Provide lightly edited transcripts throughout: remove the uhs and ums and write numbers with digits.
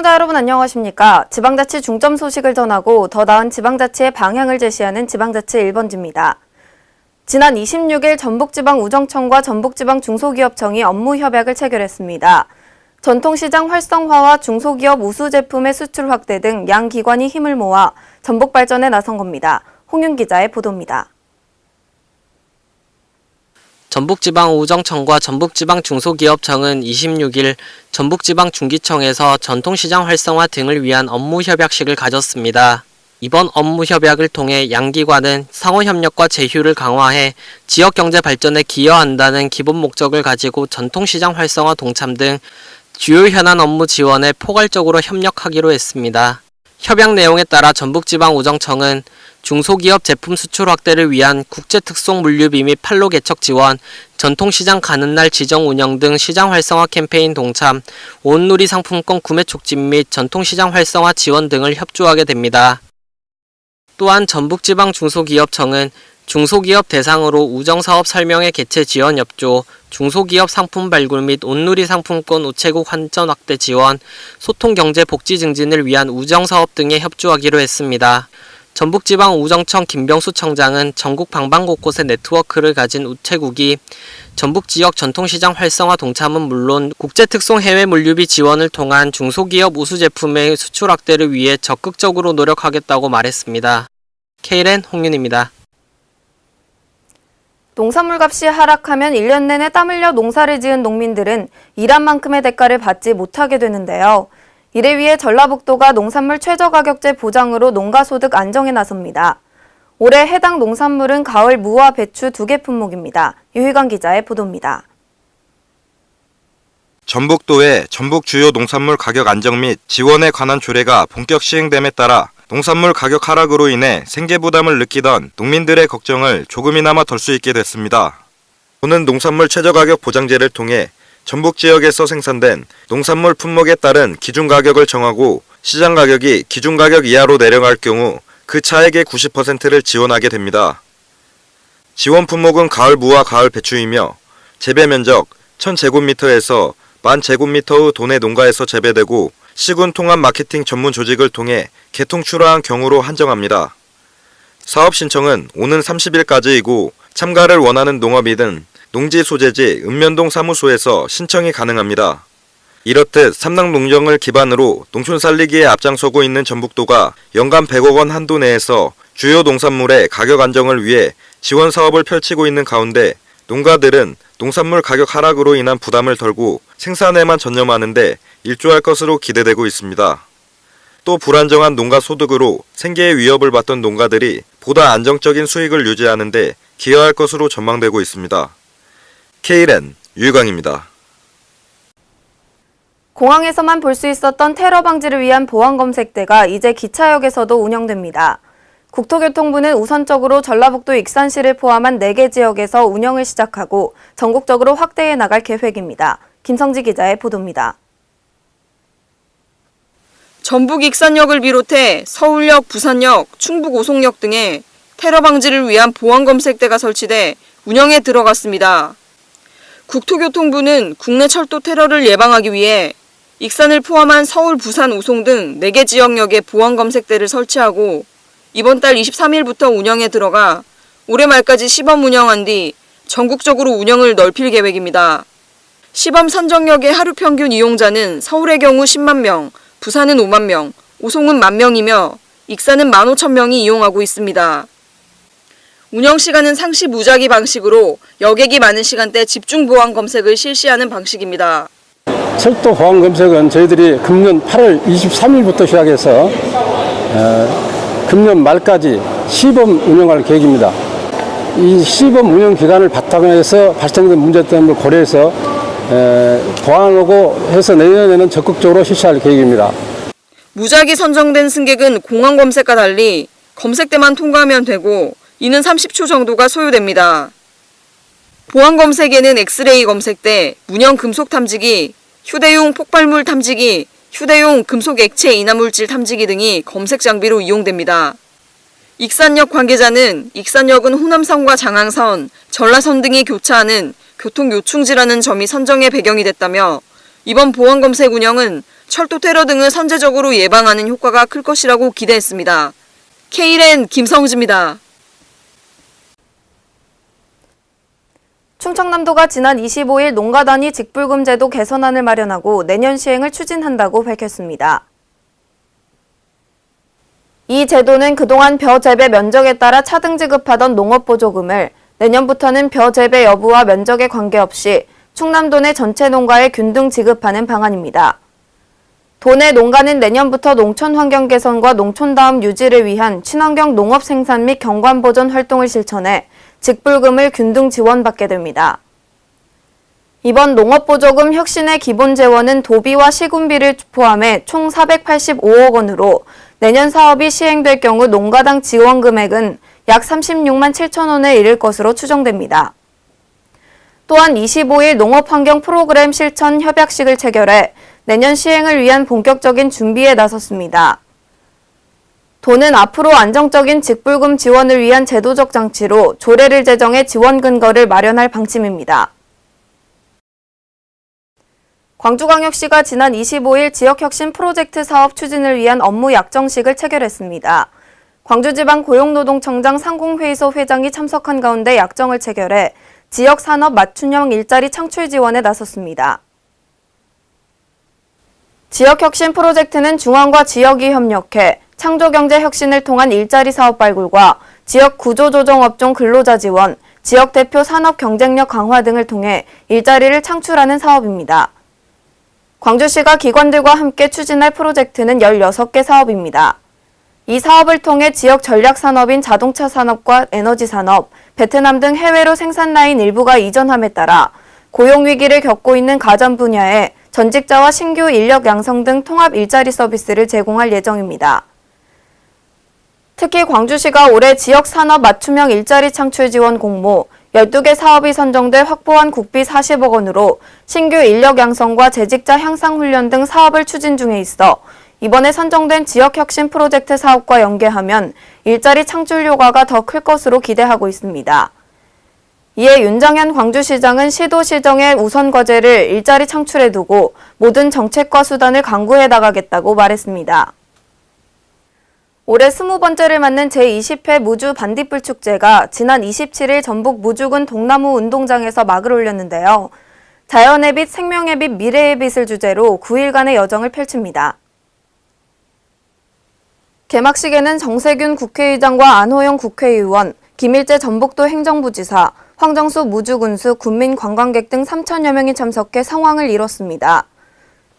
시청자 여러분 안녕하십니까? 지방자치 중점 소식을 전하고 더 나은 지방자치의 방향을 제시하는 지방자치 1번지입니다. 지난 26일 전북지방우정청과 전북지방중소기업청이 업무협약을 체결했습니다. 전통시장 활성화와 중소기업 우수 제품의 수출 확대 등 양 기관이 힘을 모아 전북 발전에 나선 겁니다. 홍윤 기자의 보도입니다. 전북지방우정청과 전북지방중소기업청은 26일 전북지방중기청에서 전통시장 활성화 등을 위한 업무협약식을 가졌습니다. 이번 업무협약을 통해 양기관은 상호협력과 제휴를 강화해 지역경제 발전에 기여한다는 기본 목적을 가지고 전통시장 활성화 동참 등 주요 현안 업무 지원에 포괄적으로 협력하기로 했습니다. 협약 내용에 따라 전북지방우정청은 중소기업 제품 수출 확대를 위한 국제특송 물류비 및 판로 개척 지원, 전통시장 가는 날 지정 운영 등 시장 활성화 캠페인 동참, 온누리 상품권 구매 촉진 및 전통시장 활성화 지원 등을 협조하게 됩니다. 또한 전북지방중소기업청은 중소기업 대상으로 우정사업 설명회 개최 지원 협조, 중소기업 상품 발굴 및 온누리 상품권 우체국 환전 확대 지원, 소통경제 복지 증진을 위한 우정사업 등에 협조하기로 했습니다. 전북지방우정청 김병수 청장은 전국 방방곳곳에 네트워크를 가진 우체국이 전북지역 전통시장 활성화 동참은 물론 국제특송 해외 물류비 지원을 통한 중소기업 우수 제품의 수출 확대를 위해 적극적으로 노력하겠다고 말했습니다. KLN 홍윤입니다. 농산물 값이 하락하면 1년 내내 땀 흘려 농사를 지은 농민들은 일한 만큼의 대가를 받지 못하게 되는데요. 이를 위해 전라북도가 농산물 최저가격제 보장으로 농가소득 안정에 나섭니다. 올해 해당 농산물은 가을 무와 배추 2개 품목입니다. 유희관 기자의 보도입니다. 전북도의 전북 주요 농산물 가격 안정 및 지원에 관한 조례가 본격 시행됨에 따라 농산물 가격 하락으로 인해 생계 부담을 느끼던 농민들의 걱정을 조금이나마 덜 수 있게 됐습니다. 도는 농산물 최저가격 보장제를 통해 전북 지역에서 생산된 농산물 품목에 따른 기준 가격을 정하고 시장 가격이 기준 가격 이하로 내려갈 경우 그 차액의 90%를 지원하게 됩니다. 지원 품목은 가을 무와 가을 배추이며 재배 면적 1000제곱미터에서 10,000제곱미터의 도내 농가에서 재배되고 시군 통합 마케팅 전문 조직을 통해 개통 출하한 경우로 한정합니다. 사업 신청은 오는 30일까지이고 참가를 원하는 농업이든 농지 소재지 읍면동 사무소에서 신청이 가능합니다. 이렇듯 삼당 농정을 기반으로 농촌 살리기에 앞장서고 있는 전북도가 연간 100억 원 한도 내에서 주요 농산물의 가격 안정을 위해 지원 사업을 펼치고 있는 가운데 농가들은 농산물 가격 하락으로 인한 부담을 덜고 생산에만 전념하는데 일조할 것으로 기대되고 있습니다. 또 불안정한 농가 소득으로 생계의 위협을 받던 농가들이 보다 안정적인 수익을 유지하는 데 기여할 것으로 전망되고 있습니다. KLN 유희광입니다. 공항에서만 볼 수 있었던 테러 방지를 위한 보안검색대가 이제 기차역에서도 운영됩니다. 국토교통부는 우선적으로 전라북도 익산시를 포함한 4개 지역에서 운영을 시작하고 전국적으로 확대해 나갈 계획입니다. 김성지 기자의 보도입니다. 전북 익산역을 비롯해 서울역, 부산역, 충북 오송역 등에 테러 방지를 위한 보안검색대가 설치돼 운영에 들어갔습니다. 국토교통부는 국내 철도 테러를 예방하기 위해 익산을 포함한 서울, 부산, 오송 등 4개 지역역에 보안검색대를 설치하고 이번 달 23일부터 운영에 들어가 올해 말까지 시범 운영한 뒤 전국적으로 운영을 넓힐 계획입니다. 시범 선정역의 하루 평균 이용자는 서울의 경우 10만 명, 부산은 5만 명, 오송은 1만 명이며 익산은 15,000명이 이용하고 있습니다. 운영 시간은 상시 무작위 방식으로 여객이 많은 시간대 집중 보안 검색을 실시하는 방식입니다. 철도 보안 검색은 저희들이 금년 8월 23일부터 시작해서 금년 말까지 시범 운영할 계획입니다. 이 시범 운영 기간을 바탕으로 해서 발생된 문제점을 고려해서 보완하고 해서 내년에는 적극적으로 실시할 계획입니다. 무작위 선정된 승객은 공항 검색과 달리 검색대만 통과하면 되고 이는 30초 정도가 소요됩니다. 보안 검색에는 엑스레이 검색대, 문형 금속 탐지기, 휴대용 폭발물 탐지기, 휴대용 금속 액체 인화물질 탐지기 등이 검색 장비로 이용됩니다. 익산역 관계자는 익산역은 호남선과 장항선, 전라선 등이 교차하는 교통 요충지라는 점이 선정의 배경이 됐다며 이번 보안 검색 운영은 철도 테러 등을 선제적으로 예방하는 효과가 클 것이라고 기대했습니다. K랜 김성지입니다. 충청남도가 지난 25일 농가 단위 직불금 제도 개선안을 마련하고 내년 시행을 추진한다고 밝혔습니다. 이 제도는 그동안 벼 재배 면적에 따라 차등 지급하던 농업보조금을 내년부터는 벼 재배 여부와 면적에 관계없이 충남도 내 전체 농가에 균등 지급하는 방안입니다. 도내 농가는 내년부터 농촌 환경 개선과 농촌다움 유지를 위한 친환경 농업 생산 및 경관 보존 활동을 실천해 직불금을 균등 지원받게 됩니다. 이번 농업보조금 혁신의 기본 재원은 도비와 시군비를 포함해 총 485억 원으로 내년 사업이 시행될 경우 농가당 지원 금액은 약 36만 7천 원에 이를 것으로 추정됩니다. 또한 25일 농업환경 프로그램 실천 협약식을 체결해 내년 시행을 위한 본격적인 준비에 나섰습니다. 도는 앞으로 안정적인 직불금 지원을 위한 제도적 장치로 조례를 제정해 지원 근거를 마련할 방침입니다. 광주광역시가 지난 25일 지역혁신 프로젝트 사업 추진을 위한 업무 약정식을 체결했습니다. 광주지방고용노동청장 상공회의소 회장이 참석한 가운데 약정을 체결해 지역산업 맞춤형 일자리 창출 지원에 나섰습니다. 지역혁신 프로젝트는 중앙과 지역이 협력해 창조경제 혁신을 통한 일자리 사업 발굴과 지역 구조조정업종 근로자 지원, 지역 대표 산업 경쟁력 강화 등을 통해 일자리를 창출하는 사업입니다. 광주시가 기관들과 함께 추진할 프로젝트는 16개 사업입니다. 이 사업을 통해 지역 전략 산업인 자동차 산업과 에너지 산업, 베트남 등 해외로 생산 라인 일부가 이전함에 따라 고용 위기를 겪고 있는 가전 분야에 전직자와 신규 인력 양성 등 통합 일자리 서비스를 제공할 예정입니다. 특히 광주시가 올해 지역 산업 맞춤형 일자리 창출 지원 공모 12개 사업이 선정돼 확보한 국비 40억 원으로 신규 인력 양성과 재직자 향상 훈련 등 사업을 추진 중에 있어 이번에 선정된 지역혁신 프로젝트 사업과 연계하면 일자리 창출 효과가 더 클 것으로 기대하고 있습니다. 이에 윤정현 광주시장은 시도 시정의 우선 과제를 일자리 창출에 두고 모든 정책과 수단을 강구해 나가겠다고 말했습니다. 올해 20번째를 맞는 제20회 무주 반딧불 축제가 지난 27일 전북 무주군 동나무 운동장에서 막을 올렸는데요. 자연의 빛, 생명의 빛, 미래의 빛을 주제로 9일간의 여정을 펼칩니다. 개막식에는 정세균 국회의장과 안호영 국회의원, 김일재 전북도 행정부지사, 황정수 무주군수, 군민 관광객 등 3천여 명이 참석해 성황을 이뤘습니다.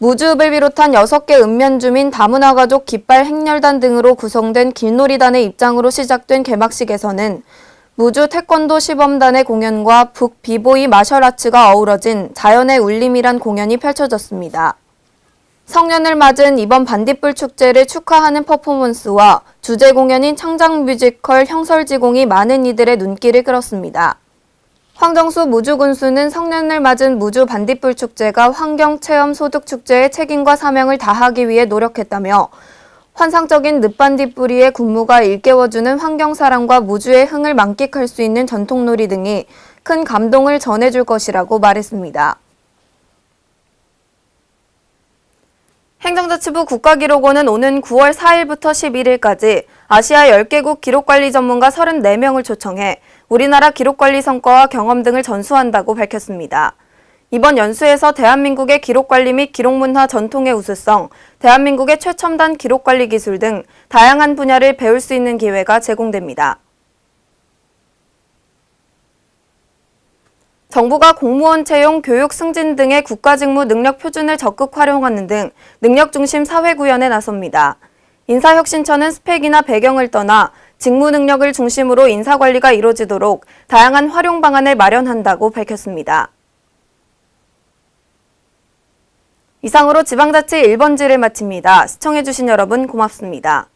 무주읍을 비롯한 6개 읍면주민 다문화 가족 깃발 행렬단 등으로 구성된 길놀이단의 입장으로 시작된 개막식에서는 무주 태권도 시범단의 공연과 북 비보이 마셜아츠가 어우러진 자연의 울림이란 공연이 펼쳐졌습니다. 성년을 맞은 이번 반딧불 축제를 축하하는 퍼포먼스와 주제 공연인 창작 뮤지컬 형설지공이 많은 이들의 눈길을 끌었습니다. 황정수 무주군수는 성년을 맞은 무주 반딧불 축제가 환경체험소득축제의 책임과 사명을 다하기 위해 노력했다며 환상적인 늦반딧불이의 군무가 일깨워주는 환경사랑과 무주의 흥을 만끽할 수 있는 전통놀이 등이 큰 감동을 전해줄 것이라고 말했습니다. 행정자치부 국가기록원은 오는 9월 4일부터 11일까지 아시아 10개국 기록관리 전문가 34명을 초청해 우리나라 기록관리 성과와 경험 등을 전수한다고 밝혔습니다. 이번 연수에서 대한민국의 기록관리 및 기록문화 전통의 우수성, 대한민국의 최첨단 기록관리 기술 등 다양한 분야를 배울 수 있는 기회가 제공됩니다. 정부가 공무원 채용, 교육 승진 등의 국가직무 능력 표준을 적극 활용하는 등 능력 중심 사회 구현에 나섭니다. 인사혁신처는 스펙이나 배경을 떠나 직무 능력을 중심으로 인사관리가 이루어지도록 다양한 활용 방안을 마련한다고 밝혔습니다. 이상으로 지방자치 1번지를 마칩니다. 시청해주신 여러분 고맙습니다.